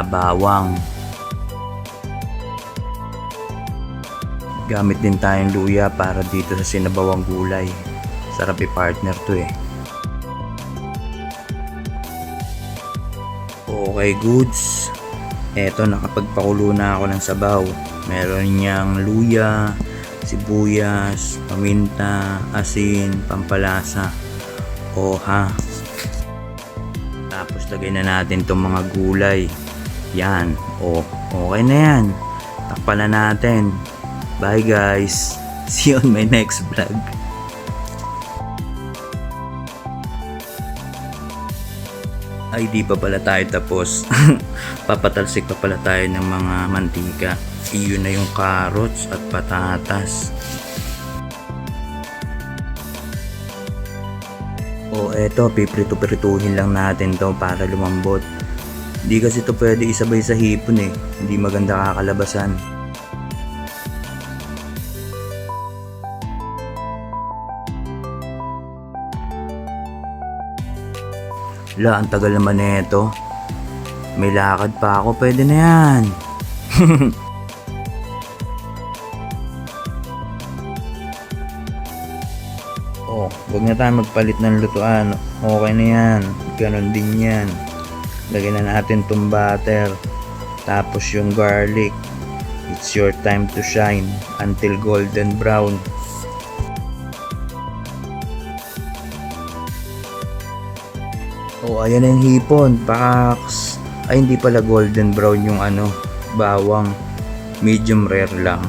bawang. Gamit din tayong luya para dito sa sinabawang gulay. Sarap i-partner to eh. Okay goods. Eto, nakapagpakulo na ako ng sabaw. Meron niyang luya, sibuyas, paminta, asin, pampalasa, oha. Tapos lagay na natin itong mga gulay. Yan. Okay na yan. Takpan na natin. Bye guys. See you on my next vlog. Ay, di pa pala tayo tapos. Papatalsik pa pala tayo ng mga mantika. Iyon na yung carrots at patatas. Eto, piprito-prituhin lang natin to para lumambot. Di kasi to pwede isabay sa hipon eh. Hindi maganda kakalabasan. Ang tagal naman nito. May lakad pa ako, pwede na yan. Huwag na tayo magpalit ng lutuan. Okay na yan. Ganon din yan. Lagyan na natin itong butter. Tapos yung garlic. It's your time to shine until golden brown. Ayan na yung hipon. Paks. Ay, hindi pala golden brown yung bawang. Medium rare lang.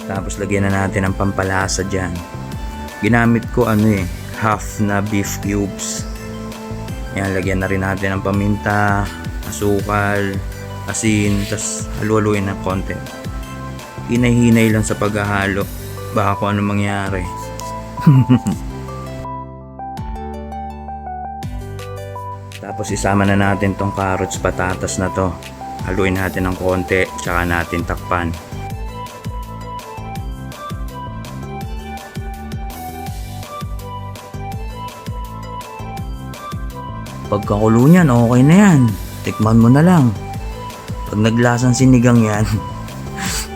Tapos lagyan na natin ang pampalasa dyan. Ginamit ko half na beef cubes. Yan, lagyan na rin natin ang paminta, asukal, asin, tas halu-haluin ng konti. Hinay-hinay lang sa paghahalo. Baka kung ano mangyari. Tapos isama na natin tong carrots, patatas na to. Haluin natin ng konti, tsaka natin takpan. Pagkakulo niyan, okay na yan. Tikman mo na lang. Pag naglasang sinigang yan,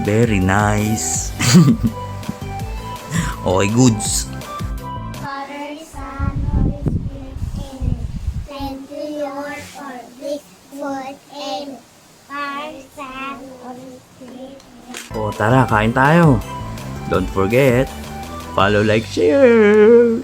very nice. Okay goods. Tara, kain tayo. Don't forget, follow, like, share.